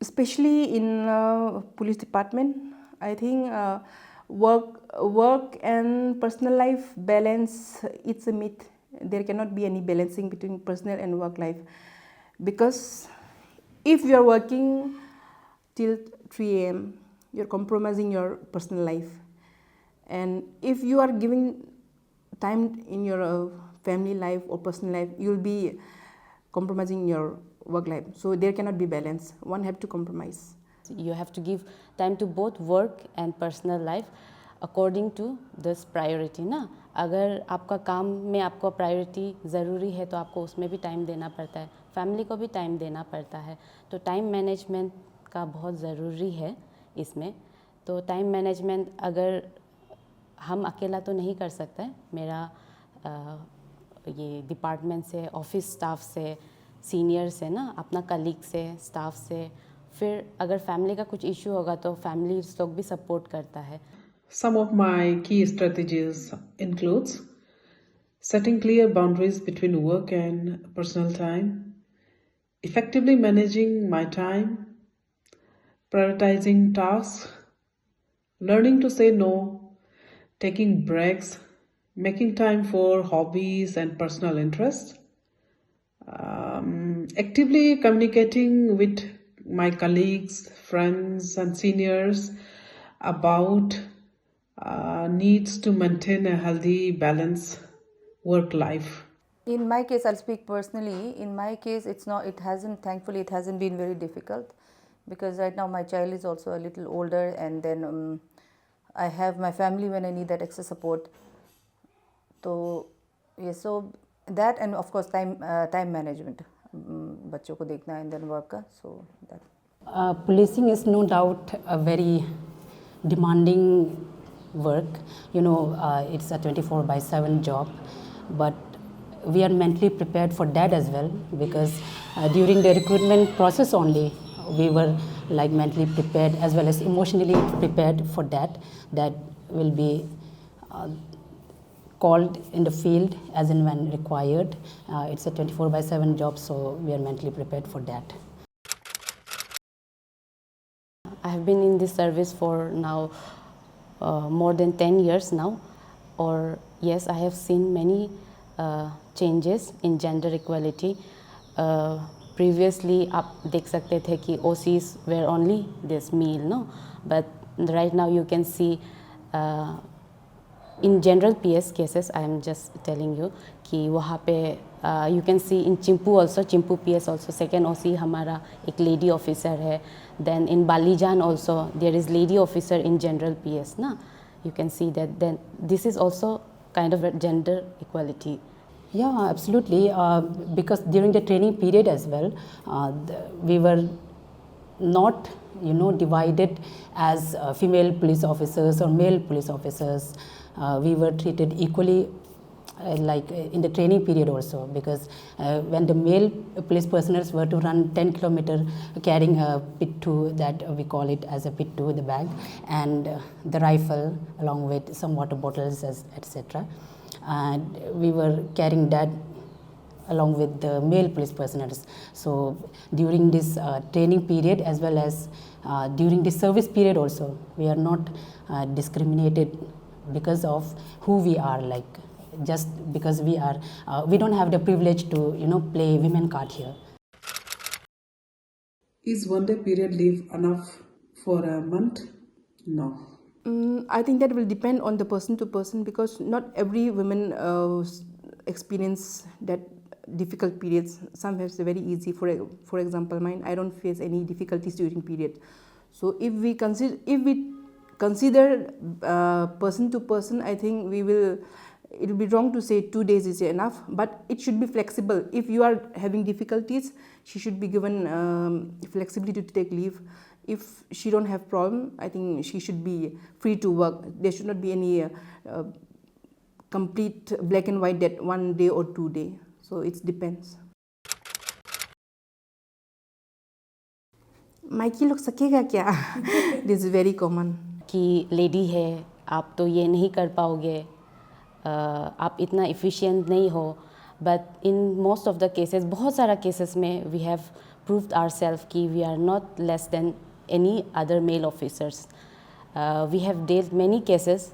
especially in police department, I think work and personal life balance, it's a myth. There cannot be any balancing between personal and work life, because if you are working till 3 a.m., you're compromising your personal life. And if you are giving time in your family life or personal life, you'll be compromising your work life. So there cannot be balance. One have to compromise. You have to give time to both work and personal life according to this priority ना. अगर आपका काम में आपको priority ज़रूरी है तो आपको उसमें भी टाइम देना पड़ता है, फैमिली को भी टाइम देना पड़ता है. तो टाइम मैनेजमेंट का बहुत ज़रूरी है इसमें. तो टाइम मैनेजमेंट अगर हम अकेला तो नहीं कर सकते. मेरा ये डिपार्टमेंट से, ऑफिस स्टाफ से, सीनियर से ना, अपना कलीग से, स्टाफ से, फिर अगर फैमिली का कुछ इशू होगा तो फैमिली लोग भी सपोर्ट करता है. Some of my key strategies includes setting clear boundaries between work and personal time, effectively managing my time, prioritizing tasks, learning to say no, taking breaks, making time for hobbies and personal interests, actively communicating with my colleagues, friends and seniors about needs to maintain a healthy balance work life. In my case, I'll speak personally. In my case, thankfully it hasn't been very difficult, because right now my child is also a little older, and then I have my family when I need that extra support. So yes, so that, and of course time management, बच्चों को देखना and then work का. So that. Policing is no doubt a very demanding work. It's a 24/7 job, but we are mentally prepared for that as well, because during the recruitment process only we were like mentally prepared as well as emotionally prepared for that will be called in the field as and when required. It's a 24/7 job, so we are mentally prepared for that. I have been in this service for now more than 10 years now, or yes, I have seen many changes in gender equality. Previously आप देख सकते थे कि OCs were only this male, no? But right now you can see in general PS cases, I am just telling you कि वहाँ पे you can see in Chimpu also, Chimpu PS also, second OC हमारा एक lady officer है. Then in Balijan also there is lady officer in general PS ना. You can see that. Then this is also kind of a gender equality. Yeah, absolutely. Because during the training period as well, we were not divided as female police officers or male police officers. We were treated equally like in the training period also, because when the male police personnel were to run 10 kilometers carrying a pit-2, that we call it as a pit-2, the bag, and the rifle along with some water bottles, etc. And we were carrying that along with the male police personnel. So during this training period as well as during the service period also, we are not discriminated because of who we are, like just because we don't have the privilege to play women card here. Is 1 day period leave enough for a month? No. I think that will depend on the person to person, because not every woman experience that difficult periods. Some have very easy. For example, mine, I don't face any difficulties during period. So if we consider person to person, I think it will be wrong to say 2 days is enough, but it should be flexible. If you are having difficulties, she should be given flexibility to take leave. If she don't have problem, I think she should be free to work. There should not be any complete black and white that 1 day or 2 day. So it depends. Mikey लोग सकेगा क्या? This is very common. कि lady है, आप तो ये नहीं कर पाओगे, आप इतना efficient नहीं हो. But in most of the cases, बहुत सारा cases में we have proved ourselves कि we are not less than any other male officers. We have dealt many cases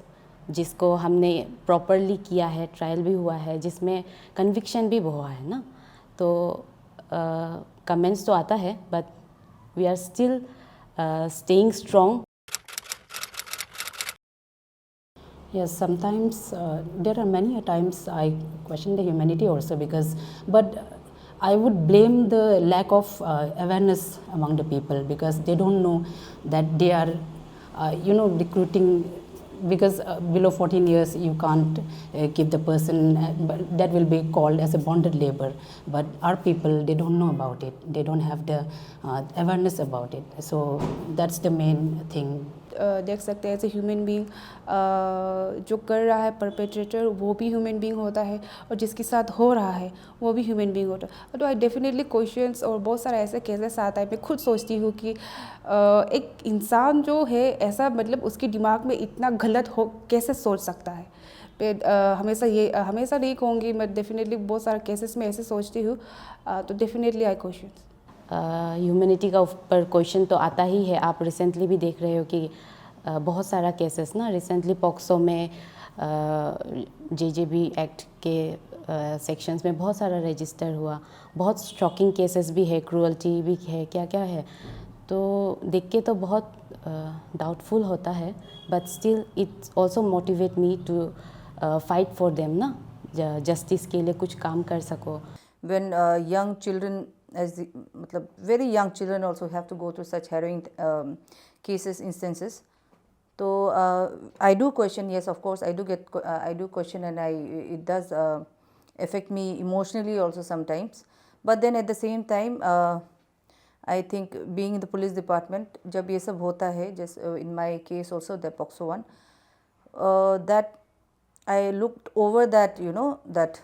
जिसको हमने properly किया है, trial भी हुआ है, जिसमें conviction भी हुआ है ना, तो comments तो आता है, but we are still staying strong. Yes, sometimes there are many times I question the humanity also but I would blame the lack of awareness among the people because they don't know that they are, recruiting because below 14 years you can't keep the person that will be called as a bonded labor. But our people, they don't know about it. They don't have the awareness about it. So that's the main thing. देख सकते हैं as a human being जो कर रहा है perpetrator वो भी human being होता है और जिसके साथ हो रहा है वो भी ह्यूमन बीइंग होता है. तो आई डेफिनेटली क्वेश्चंस और बहुत सारे ऐसे केसेस आता है. मैं खुद सोचती हूँ कि एक इंसान जो है ऐसा मतलब उसके दिमाग में इतना गलत हो कैसे सोच सकता है. हमेशा नहीं कहूँगी मैं, डेफिनेटली बहुत सारे केसेस में ऐसे सोचती हूँ. तो डेफिनेटली आई क्वेश्चन ह्यूमैनिटी का ऊपर क्वेश्चन तो आता ही है. आप रिसेंटली भी देख रहे हो कि बहुत सारा केसेस ना, रिसेंटली पॉक्सो में जेजेबी एक्ट के सेक्शंस में बहुत सारा रजिस्टर हुआ. बहुत शॉकिंग केसेस भी है, क्रूअल्टी भी है, क्या क्या है. तो देख के तो बहुत डाउटफुल होता है, but still it's also motivate me to fight for them ना, जस्टिस के लिए कुछ काम कर सको. When young children, very young children also have to go through such harrowing cases, instances. So I do question, yes, of course, I do question, and it does affect me emotionally also sometimes. But then at the same time, I think being in the police department, जब ये सब होता है, just in my case also, the POXO one, that I looked over that, that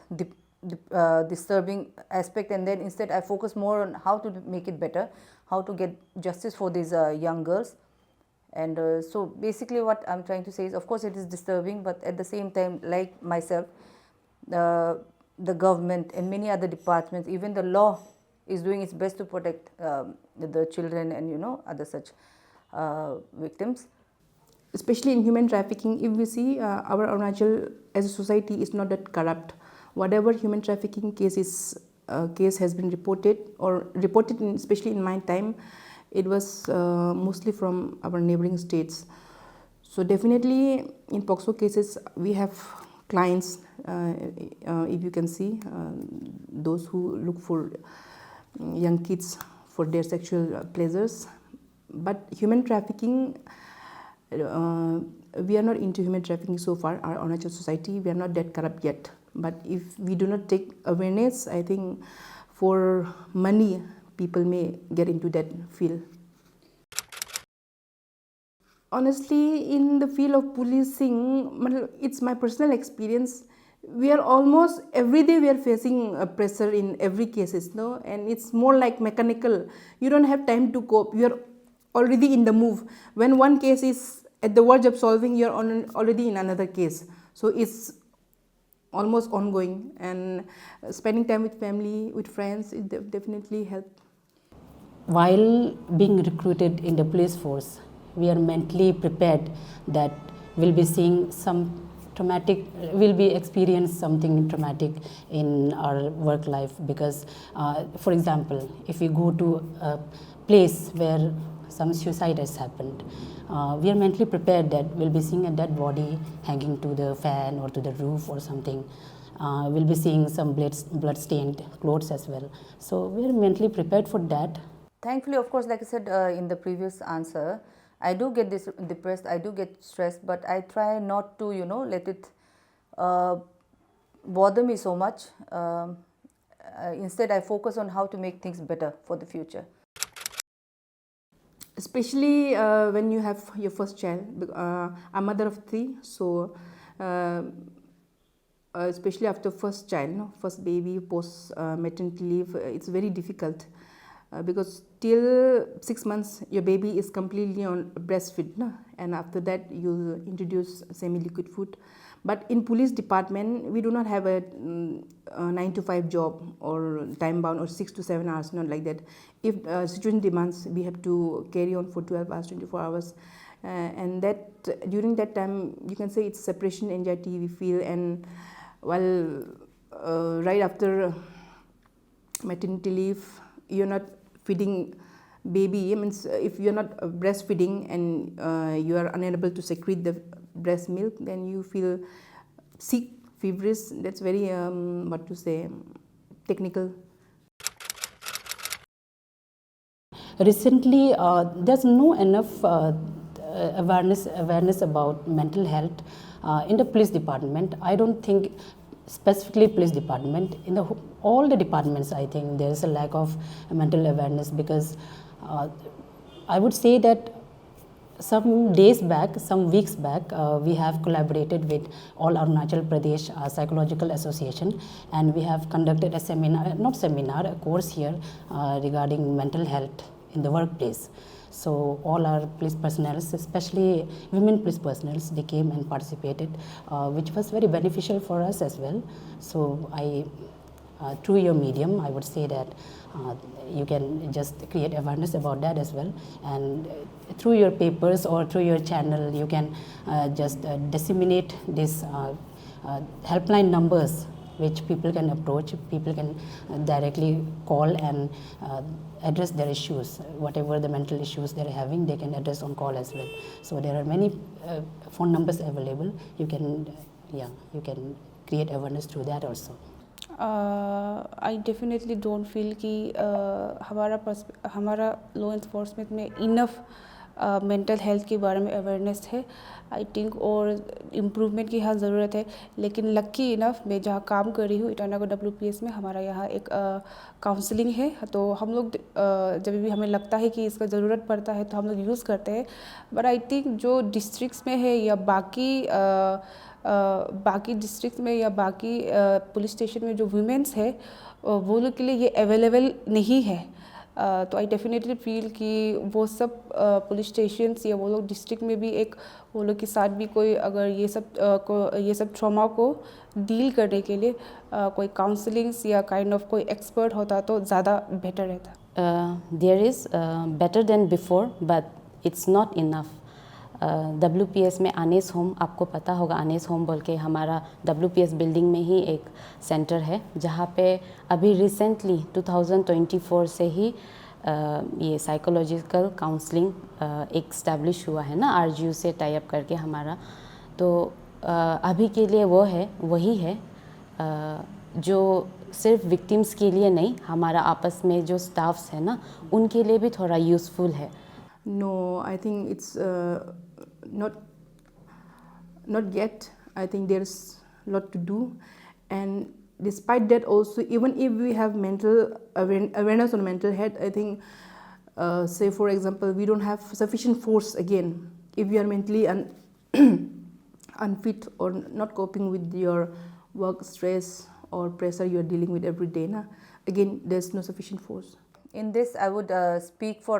disturbing aspect, and then instead I focus more on how to make it better, how to get justice for these young girls. And so basically what I'm trying to say is, of course it is disturbing, but at the same time, like myself, the government and many other departments, even the law is doing its best to protect the children and other such victims. Especially in human trafficking, if we see our Arunachal as a society is not that corrupt. Whatever human trafficking case has been reported, especially in my time, it was mostly from our neighboring states. So definitely in POXO cases we have clients, if you can see, those who look for young kids for their sexual pleasures. But human trafficking, we are not into human trafficking so far. Our Arunachal society, we are not that corrupt yet. But if we do not take awareness, I think for money, people may get into that field. Honestly, in the field of policing, it's my personal experience. We are almost every day we are facing a pressure in every cases, no? And it's more like mechanical. You don't have time to cope. You are already in the move. When one case is at the verge of solving, you are already in another case. So it's almost ongoing, and spending time with family, with friends, it definitely helped. While being recruited in the police force, we are mentally prepared that we'll be seeing some traumatic, we'll be experience something traumatic in our work life because, for example, if we go to a place where some suicide has happened, we are mentally prepared that we'll be seeing a dead body hanging to the fan or to the roof or something. We'll be seeing some blood-stained clothes as well. So we are mentally prepared for that. Thankfully, of course, like I said in the previous answer, I do get depressed, I do get stressed, but I try not to, let it bother me so much. Instead, I focus on how to make things better for the future. Especially when you have your first child. I'm a mother of 3, so especially after first child, first baby, post maternity leave, it's very difficult because till 6 months your baby is completely on breastfeed, and after that you introduce semi-liquid food. But in police department, we do not have a 9 to 5 job or time bound or 6 to 7 hours, not like that. If situation demands, we have to carry on for 12 hours, 24 hours. And that during that time, you can say it's separation anxiety we feel. And while right after maternity leave, you're not feeding baby. I mean, if you're not breastfeeding and you are unable to secrete the breast milk, then you feel sick, feverish. That's very what to say, technical. Recently, there's no enough awareness about mental health in the police department. I don't think specifically police department, in all the departments, I think there is a lack of mental awareness, because I would say that some weeks back, we have collaborated with all Arunachal Pradesh Psychological Association, and we have conducted a course here regarding mental health in the workplace. So all our police personnel, especially women police personnel, they came and participated, which was very beneficial for us as well. So through your medium, I would say that you can just create awareness about that as well, and through your papers or through your channel, you can just disseminate these helpline numbers which people can approach. People can directly call and address their issues, whatever the mental issues they're having, they can address on call as well. So there are many phone numbers available. You can create awareness through that also. I definitely don't feel कि हमारा law enforcement में enough mental health के बारे में awareness है, I think, और improvement की हाँ ज़रूरत है. लेकिन लकी इनफ मैं जहाँ काम कर रही हूँ ईटानगर WPS में, हमारा यहाँ एक काउंसलिंग है. तो हम लोग जब भी हमें लगता है कि इसका ज़रूरत पड़ता है तो हम लोग यूज़ करते हैं. बट आई थिंक जो डिस्ट्रिक्ट्स में है या बाकी डिस्ट्रिक्ट में या बाकी पुलिस स्टेशन में जो वुमेन्स है, वो लोग के लिए ये अवेलेबल नहीं है. तो आई डेफिनेटली फील कि वो सब पुलिस स्टेशंस या वो लोग डिस्ट्रिक्ट में भी वो लोग के साथ भी कोई अगर ये सब ट्रॉमा को डील करने के लिए कोई काउंसलिंग्स या काइंड ऑफ कोई एक्सपर्ट होता तो ज़्यादा बेटर रहता. There is better than before, but it's not enough. WPS में आनेस होम, आपको पता होगा आनेस होम बोल के हमारा WPS बिल्डिंग में ही एक सेंटर है, जहाँ पे अभी रिसेंटली 2024 से ही ये साइकोलॉजिकल काउंसलिंग एक स्टैब्लिश हुआ है ना, RGU से टाई अप करके हमारा. तो अभी के लिए वही है जो सिर्फ विक्टिम्स के लिए नहीं, हमारा आपस में जो स्टाफ्स है ना, उनके लिए भी थोड़ा यूज़फुल है. No, I think it's not yet. I think there's a lot to do, and despite that also, even if we have mental awareness on mental health, I think say for example we don't have sufficient force. Again, if you are mentally unfit or not coping with your work stress or pressure you are dealing with every day, again there's no sufficient force. In this, I would speak for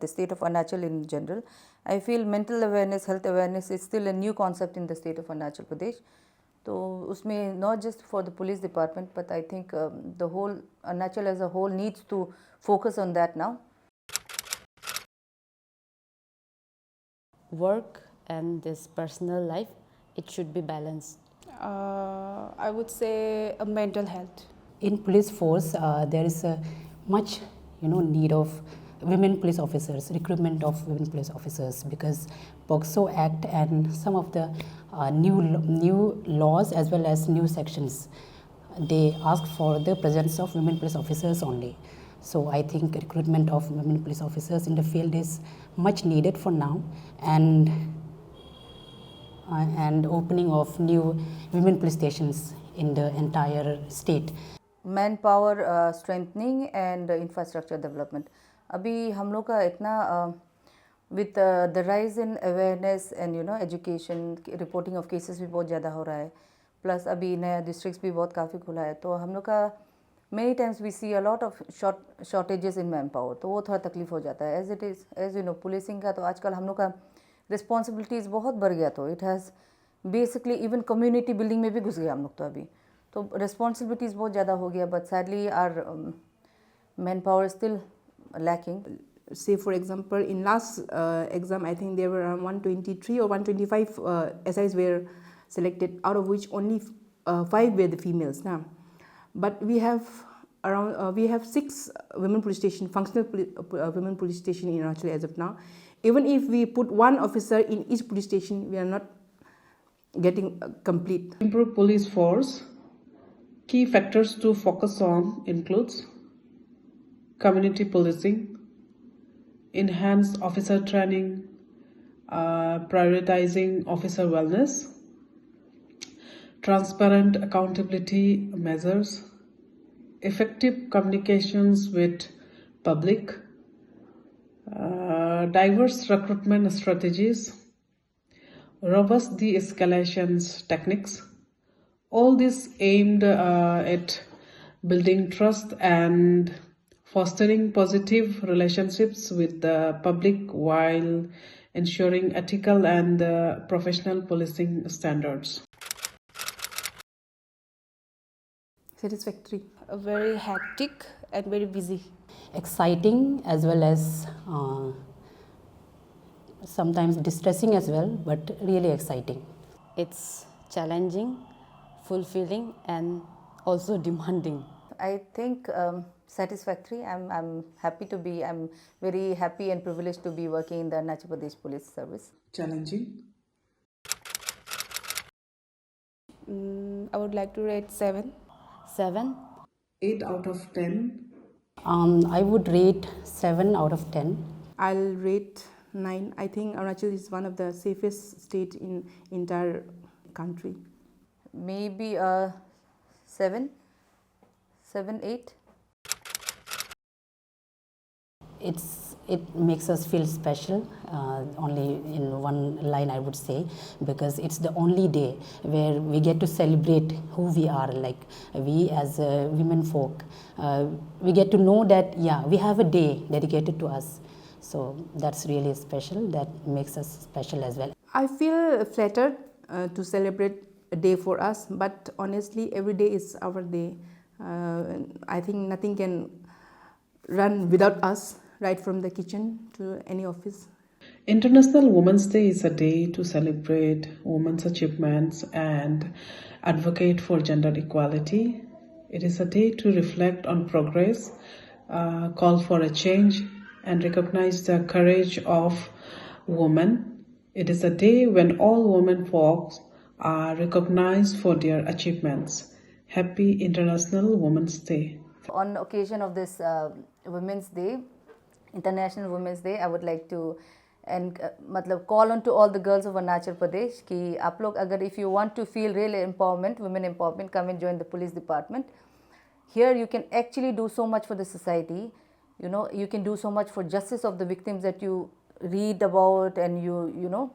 the state of Arunachal in general. I feel mental awareness, health awareness is still a new concept in the state of Arunachal Pradesh. So, usme not just for the police department, but I think the whole Arunachal as a whole needs to focus on that now. Work and this personal life, it should be balanced. I would say mental health. In police force, there is a much need of women police officers, recruitment of women police officers, because POCSO Act and some of the new laws as well as new sections, they ask for the presence of women police officers only. So I think recruitment of women police officers in the field is much needed for now, and opening of new women police stations in the entire state. Manpower strengthening and infrastructure development. अभी हम लोग का इतना with the rise in awareness and education, reporting of cases भी बहुत ज़्यादा हो रहा है, plus अभी नया districts भी बहुत काफ़ी खुला है, तो हम लोग का many times we see a lot of shortages in manpower, तो वो थोड़ा तकलीफ हो जाता है. As it is, as you know, policing का तो आजकल हम लोग का responsibilities बहुत बढ़ गया, तो it has basically even community building में भी घुस गए हम लोग, तो रिस्पॉन्सिबिलिटीज़ बहुत ज़्यादा हो गया, but sadly our manpower still lacking. Say for example, in last exam, I think there were around 123 or 125 SIs were selected, out of which only 5 were the females now. But we have around we have 6 women police station, functional women police station in Arunachal as of now. Even if we put one officer in each police station, we are not getting complete. Improve police force. Key factors to focus on includes community policing, enhanced officer training, prioritizing officer wellness, transparent accountability measures, effective communications with public, diverse recruitment strategies, robust de-escalation techniques. All this aimed at building trust and fostering positive relationships with the public while ensuring ethical and professional policing standards. Satisfactory. Very hectic and very busy. Exciting as well as sometimes distressing as well, but really exciting. It's challenging, fulfilling, and also demanding. I think satisfactory. I'm happy to be. I'm very happy and privileged to be working in the Arunachal Pradesh Police Service. Challenging. I would like to rate 7. 7. 8 out of 10. I would rate 7 out of 10. I'll rate 9. I think Arunachal is one of the safest state in entire country. Maybe 7, 8. It makes us feel special, only in one line I would say, because it's the only day where we get to celebrate who we are, like we as women folk. We get to know that, yeah, we have a day dedicated to us. So that's really special, that makes us special as well. I feel flattered to celebrate a day for us, but honestly every day is our day. I think nothing can run without us, right from the kitchen to any office. International Women's Day is a day to celebrate women's achievements and advocate for gender equality. It is a day to reflect on progress, call for a change, and recognize the courage of women. It is a day when all women folks are recognized for their achievements. Happy International Women's Day. On occasion of this Women's Day, International Women's Day, I would like to call on to all the girls of Arunachal Pradesh कि आप लोग अगर if you want to feel real empowerment, women empowerment, come and join the police department. Here you can actually do so much for the society. You know, you can do so much for justice of the victims that you read about, and you know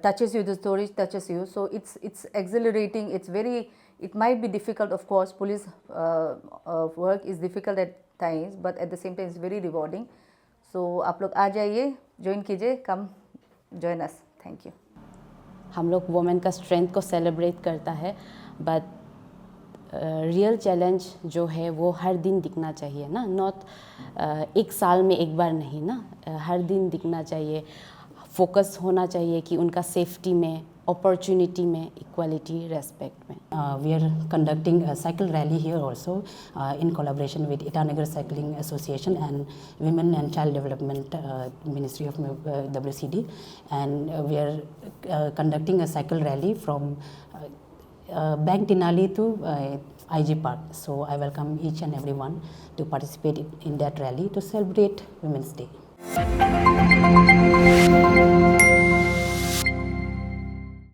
touches you, the story touches you. So it's exhilarating. It might be difficult, of course. Police work is difficult at times, but at the same time it's very rewarding. So आप लोग आ जाइए, join कीजिए, come join us. Thank you. हम लोग women का strength को celebrate करता है, बट रियल चैलेंज जो है वो हर दिन दिखना चाहिए ना, नॉट एक साल में एक बार नहीं ना, हर दिन दिखना चाहिए. फोकस होना चाहिए कि उनका सेफ्टी में, अपॉर्चुनिटी में, इक्वालिटी, रेस्पेक्ट में. We are conducting a cycle rally here also in collaboration with Itanagar Cycling Association and Women and Child Development Ministry of WCD, and we are conducting a cycle rally from Bank Tinali to IG Park. So I welcome each and everyone to participate in that rally to celebrate Women's Day.